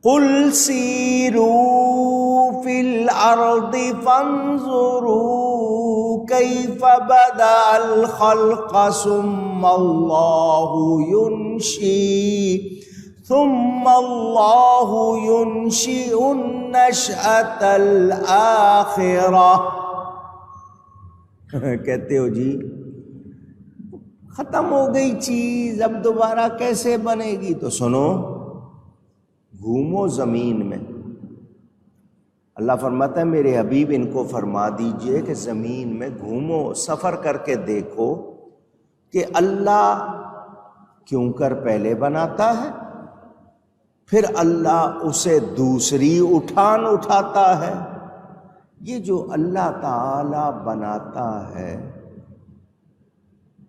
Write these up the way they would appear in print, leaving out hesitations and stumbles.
قل سیروا فی الارض فانظروا کیف بدأ الخلق ثم اللہ ينشئ النشأة الآخرة. کہتے ہو جی ختم ہو گئی چیز، اب دوبارہ کیسے بنے گی؟ تو سنو، گھومو زمین میں. اللہ فرماتا ہے میرے حبیب ان کو فرما دیجئے کہ زمین میں گھومو، سفر کر کے دیکھو کہ اللہ کیوں کر پہلے بناتا ہے، پھر اللہ اسے دوسری اٹھان اٹھاتا ہے. یہ جو اللہ تعالی بناتا ہے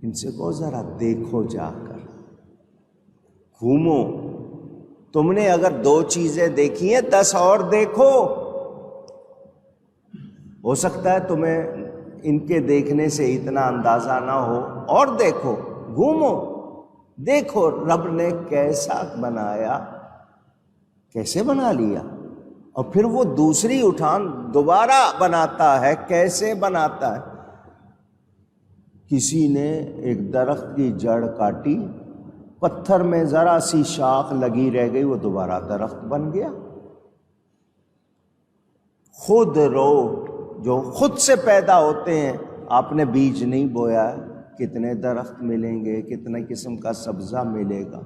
ان سے کو ذرا دیکھو، جا کر گھومو. تم نے اگر 2 چیزیں دیکھی ہیں 10 اور دیکھو. ہو سکتا ہے تمہیں ان کے دیکھنے سے اتنا اندازہ نہ ہو، اور دیکھو، گھومو، دیکھو رب نے کیسا بنایا، کیسے بنا لیا، اور پھر وہ دوسری اٹھان دوبارہ بناتا ہے. کیسے بناتا ہے؟ کسی نے ایک درخت کی جڑ کاٹی، پتھر میں ذرا سی شاخ لگی رہ گئی، وہ دوبارہ درخت بن گیا. خود رو جو خود سے پیدا ہوتے ہیں، آپ نے بیج نہیں بویا، کتنے درخت ملیں گے، کتنے قسم کا سبزہ ملے گا.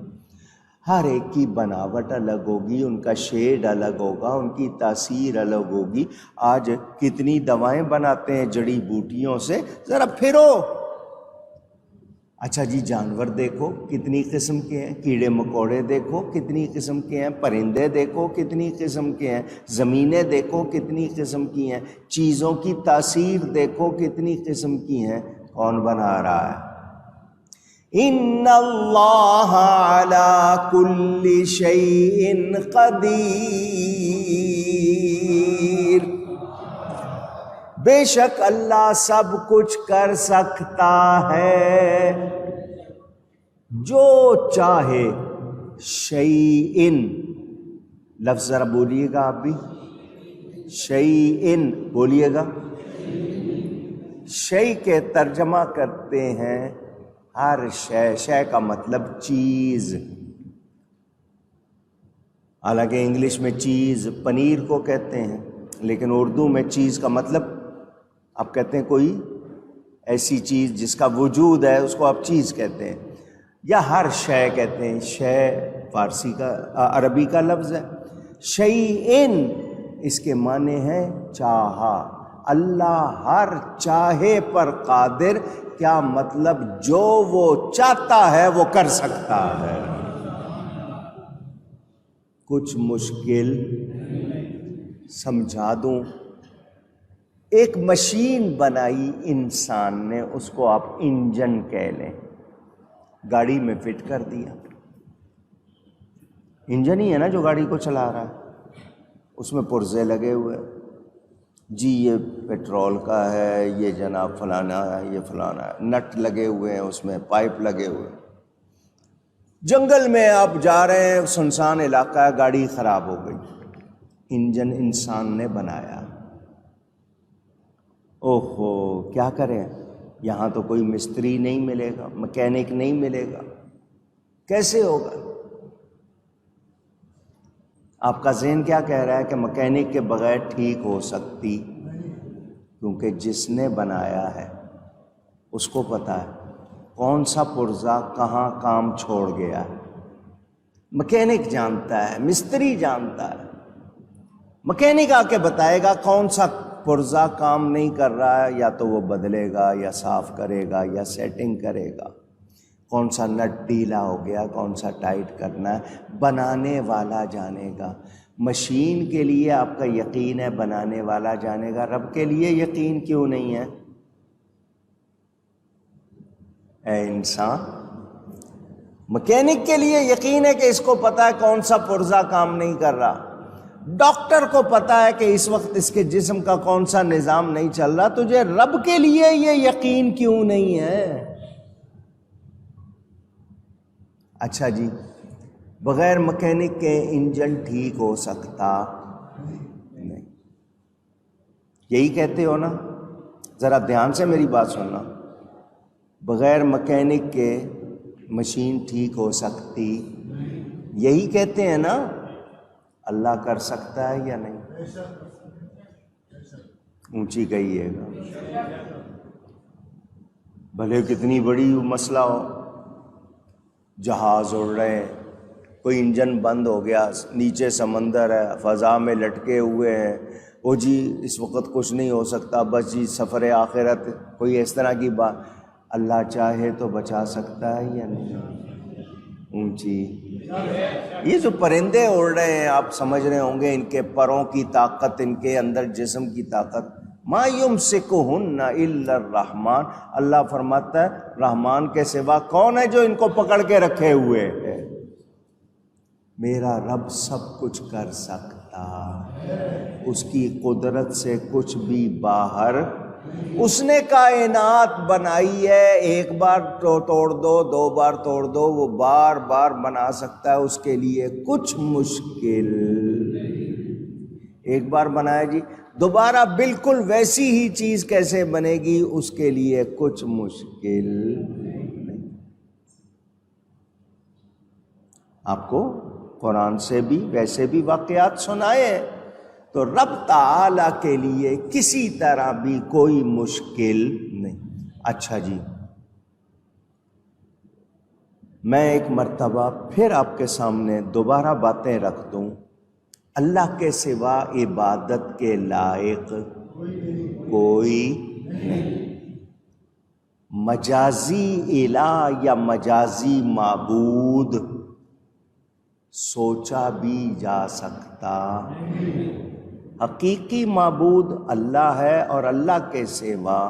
ہر ایک کی بناوٹ الگ ہوگی، ان کا شیڈ الگ ہوگا، ان کی تاثیر الگ ہوگی. آج کتنی دوائیں بناتے ہیں جڑی بوٹیوں سے، ذرا پھرو. اچھا جی جانور دیکھو کتنی قسم کے ہیں، کیڑے مکوڑے دیکھو کتنی قسم کے ہیں، پرندے دیکھو کتنی قسم کے ہیں، زمینیں دیکھو کتنی قسم کی ہیں، چیزوں کی تاثیر دیکھو کتنی قسم کی ہیں. کون بنا رہا ہے؟ ان اللہ علی کل شیء قدیر. بے شک اللہ سب کچھ کر سکتا ہے جو چاہے. شیء، لفظ ذرا بولیے گا آپ بھی، شیء بولیے گا. شیء کے ترجمہ کرتے ہیں ہر شے. شے کا مطلب چیز. حالانکہ انگلش میں چیز پنیر کو کہتے ہیں، لیکن اردو میں چیز کا مطلب آپ کہتے ہیں کوئی ایسی چیز جس کا وجود ہے، اس کو آپ چیز کہتے ہیں، یا ہر شے کہتے ہیں. شے فارسی کا عربی کا لفظ ہے. شیئن اس کے معنی ہے چاہا. اللہ ہر چاہے پر قادر. کیا مطلب؟ جو وہ چاہتا ہے وہ کر سکتا ہے. کچھ مشکل سمجھا دوں. ایک مشین بنائی انسان نے، اس کو آپ انجن کہہ لیں، گاڑی میں فٹ کر دیا. انجن ہی ہے نا جو گاڑی کو چلا رہا ہے. اس میں پرزے لگے ہوئے، جی یہ پیٹرول کا ہے، یہ جناب فلانا ہے، یہ فلانا ہے، نٹ لگے ہوئے ہیں، اس میں پائپ لگے ہوئے. جنگل میں آپ جا رہے ہیں، سنسان علاقہ ہے، گاڑی خراب ہو گئی. انجن انسان نے بنایا. اوہو کیا کریں؟ یہاں تو کوئی مستری نہیں ملے گا، مکینک نہیں ملے گا، کیسے ہوگا؟ آپ کا ذہن کیا کہہ رہا ہے کہ مکینک کے بغیر ٹھیک ہو سکتی؟ کیونکہ جس نے بنایا ہے اس کو پتا ہے کون سا پرزا کہاں کام چھوڑ گیا ہے. مکینک جانتا ہے، مستری جانتا ہے. مکینک آ کے بتائے گا کون سا پرزا کام نہیں کر رہا ہے، یا تو وہ بدلے گا یا صاف کرے گا یا سیٹنگ کرے گا. کون سا نٹ ڈھیلا ہو گیا، کون سا ٹائٹ کرنا ہے، بنانے والا جانے گا. مشین کے لیے آپ کا یقین ہے، بنانے والا جانے گا. رب کے لیے یقین کیوں نہیں ہے؟ اے انسان، مکینک کے لیے یقین ہے کہ اس کو پتا ہے کون سا پرزا کام نہیں کر رہا. ڈاکٹر کو پتا ہے کہ اس وقت اس کے جسم کا کون سا نظام نہیں چل رہا. تجھے رب کے لیے یہ یقین کیوں نہیں ہے؟ اچھا جی، بغیر مکینک کے انجن ٹھیک ہو سکتا نہیں. یہی کہتے ہو نا؟ ذرا دھیان سے میری بات سننا. بغیر مکینک کے مشین ٹھیک ہو سکتی، یہی کہتے ہیں نا؟ اللہ کر سکتا ہے یا نہیں؟ اونچی کہیے گا. بھلے کتنی بڑی مسئلہ ہو، جہاز اڑ رہے ہیں، کوئی انجن بند ہو گیا، نیچے سمندر ہے، فضا میں لٹکے ہوئے ہیں، وہ جی اس وقت کچھ نہیں ہو سکتا، بس جی سفر آخرت، کوئی اس طرح کی بات. اللہ چاہے تو بچا سکتا ہے یا نہیں؟ اونچی. یہ جو پرندے اڑ رہے ہیں، آپ سمجھ رہے ہوں گے ان کے پروں کی طاقت، ان کے اندر جسم کی طاقت. ما یمسکہن الا الرحمن. اللہ فرماتا ہے رحمان کے سوا کون ہے جو ان کو پکڑ کے رکھے ہوئے ہے؟ میرا رب سب کچھ کر سکتا، اس کی قدرت سے کچھ بھی باہر. اس نے کائنات بنائی ہے، ایک بار توڑ دو، دو بار توڑ دو، وہ بار بار بنا سکتا ہے. اس کے لیے کچھ مشکل. ایک بار بنایا جی، دوبارہ بالکل ویسی ہی چیز کیسے بنے گی؟ اس کے لیے کچھ مشکل نہیں. آپ کو قرآن سے بھی ویسے بھی واقعات سنائے، تو رب تعالیٰ کے لیے کسی طرح بھی کوئی مشکل نہیں. اچھا جی، میں ایک مرتبہ پھر آپ کے سامنے دوبارہ باتیں رکھ دوں. اللہ کے سوا عبادت کے لائق کوئی نہیں. مجازی الہ یا مجازی معبود سوچا بھی جا سکتا. حقیقی معبود اللہ ہے، اور اللہ کے سوا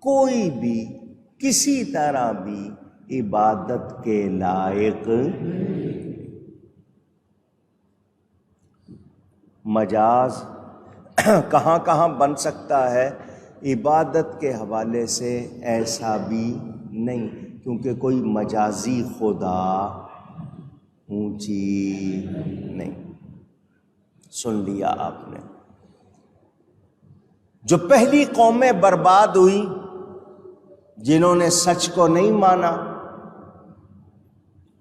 کوئی بھی کسی طرح بھی عبادت کے لائق. مجاز کہاں کہاں بن سکتا ہے؟ عبادت کے حوالے سے ایسا بھی نہیں، کیونکہ کوئی مجازی خدا اونچی نہیں. سن لیا آپ نے؟ جو پہلی قومیں برباد ہوئی جنہوں نے سچ کو نہیں مانا،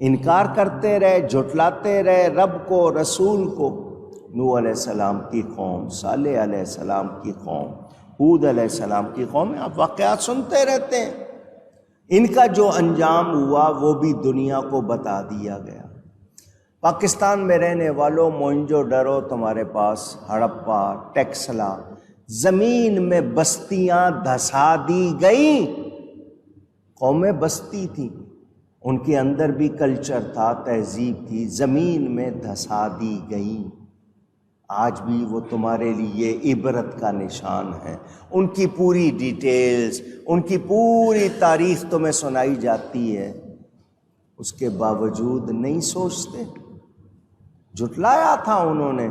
انکار کرتے رہے، جھٹلاتے رہے رب کو، رسول کو. نوح علیہ السلام کی قوم، صالح علیہ السلام کی قوم، ہود علیہ السلام کی قوم. آپ واقعات سنتے رہتے ہیں. ان کا جو انجام ہوا وہ بھی دنیا کو بتا دیا گیا. پاکستان میں رہنے والوں، موئنجو ڈرو تمہارے پاس، ہڑپا، ٹیکسلا، زمین میں بستیاں دھسا دی گئیں. قومیں بستی تھیں، ان کے اندر بھی کلچر تھا، تہذیب تھی، زمین میں دھسا دی گئیں. آج بھی وہ تمہارے لیے عبرت کا نشان ہے. ان کی پوری ڈیٹیلز، ان کی پوری تاریخ تمہیں سنائی جاتی ہے، اس کے باوجود نہیں سوچتے. جھٹلایا تھا انہوں نے.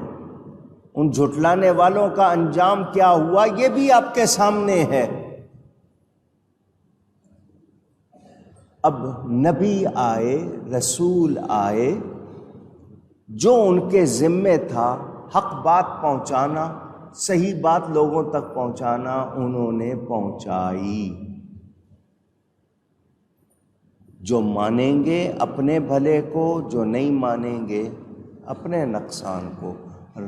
ان جھٹلانے والوں کا انجام کیا ہوا یہ بھی آپ کے سامنے ہے. اب نبی آئے، رسول آئے، جو ان کے ذمے تھا حق بات پہنچانا، صحیح بات لوگوں تک پہنچانا، انہوں نے پہنچائی. جو مانیں گے اپنے بھلے کو، جو نہیں مانیں گے اپنے نقصان کو.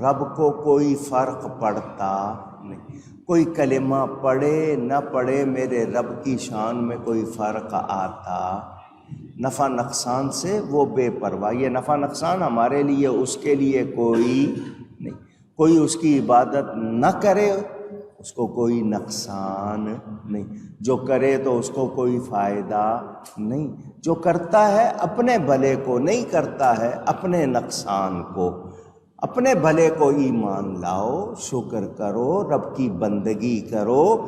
رب کو کوئی فرق پڑتا نہیں. کوئی کلمہ پڑھے نہ پڑھے، میرے رب کی شان میں کوئی فرق آتا. نفع نقصان سے وہ بے پرواہ. یہ نفع نقصان ہمارے لیے، اس کے لیے کوئی نہیں. کوئی اس کی عبادت نہ کرے، اس کو کوئی نقصان نہیں. جو کرے تو اس کو کوئی فائدہ نہیں. جو کرتا ہے اپنے بھلے کو، نہیں کرتا ہے اپنے نقصان کو. اپنے بھلے کو ایمان لاؤ، شکر کرو، رب کی بندگی کرو۔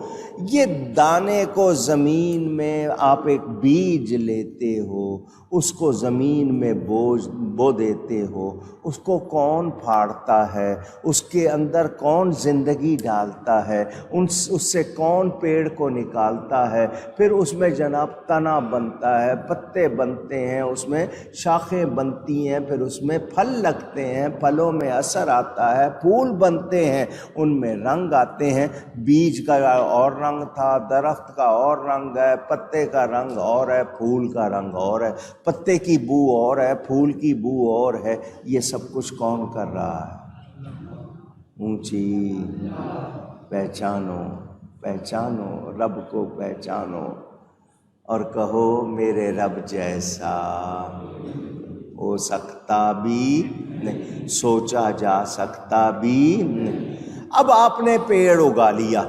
یہ دانے کو زمین میں آپ ایک بیج لیتے ہو، اس کو زمین میں بو دیتے ہو، اس کو کون پھاڑتا ہے، اس کے اندر کون زندگی ڈالتا ہے، اس سے کون پیڑ کو نکالتا ہے، پھر اس میں جناب تنا بنتا ہے، پتے بنتے ہیں، اس میں شاخیں بنتی ہیں، پھر اس میں پھل لگتے ہیں، پھلوں میں اثر آتا ہے، پھول بنتے ہیں، ان میں رنگ آتے ہیں۔ بیج کا اور رنگ تھا، درخت کا اور رنگ ہے، پتے کا رنگ اور ہے، پھول کا رنگ اور ہے، پتے کی بو اور ہے، پھول کی بو اور ہے۔ یہ سب کچھ کون کر رہا ہے؟ اونچی پہچانو، پہچانو رب کو، پہچانو اور کہو میرے رب جیسا ہو سکتا بھی نہیں، سوچا جا سکتا بھی نہیں۔ اب آپ نے پیڑ اگا لیا،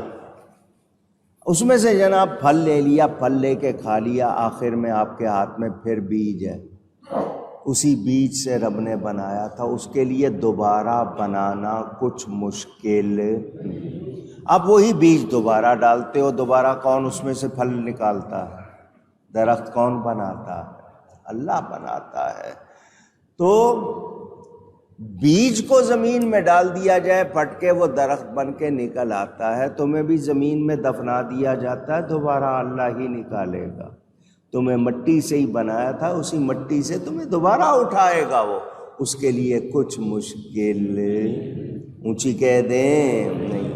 اس میں سے جناب پھل لے لیا، پھل لے کے کھا لیا، آخر میں آپ کے ہاتھ میں پھر بیج ہے، اسی بیج سے رب نے بنایا تھا، اس کے لیے دوبارہ بنانا کچھ مشکل۔ اب وہی بیج دوبارہ ڈالتے ہو، دوبارہ کون اس میں سے پھل نکالتا ہے؟ درخت کون بناتا ہے؟ اللہ بناتا ہے۔ تو بیج کو زمین میں ڈال دیا جائے، پھٹ کے وہ درخت بن کے نکل آتا ہے، تمہیں بھی زمین میں دفنا دیا جاتا ہے، دوبارہ اللہ ہی نکالے گا۔ تمہیں مٹی سے ہی بنایا تھا، اسی مٹی سے تمہیں دوبارہ اٹھائے گا وہ، اس کے لیے کچھ مشکل اونچی کہہ دیں نہیں۔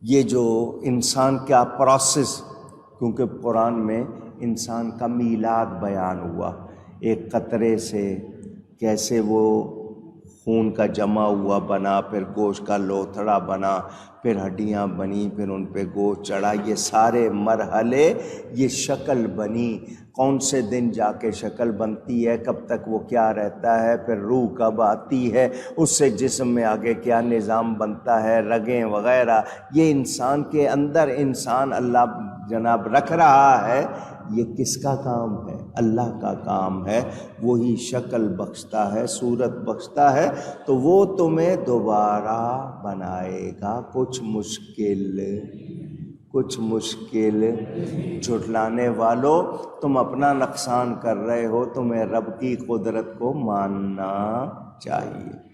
یہ جو انسان کا پروسیس، کیونکہ قرآن میں انسان کا میلاد بیان ہوا، ایک قطرے سے کیسے وہ خون کا جمع ہوا بنا، پھر گوشت کا لوتھڑا بنا، پھر ہڈیاں بنی، پھر ان پہ گوشت چڑھا، یہ سارے مرحلے، یہ شکل بنی، کون سے دن جا کے شکل بنتی ہے، کب تک وہ کیا رہتا ہے، پھر روح کب آتی ہے، اس سے جسم میں آگے کیا نظام بنتا ہے، رگیں وغیرہ، یہ انسان کے اندر انسان اللہ جناب رکھ رہا ہے۔ یہ کس کا کام ہے؟ اللہ کا کام ہے، وہی شکل بخشتا ہے، صورت بخشتا ہے، تو وہ تمہیں دوبارہ بنائے گا۔ کچھ مشکل جھٹلانے والوں، تم اپنا نقصان کر رہے ہو، تمہیں رب کی قدرت کو ماننا چاہیے۔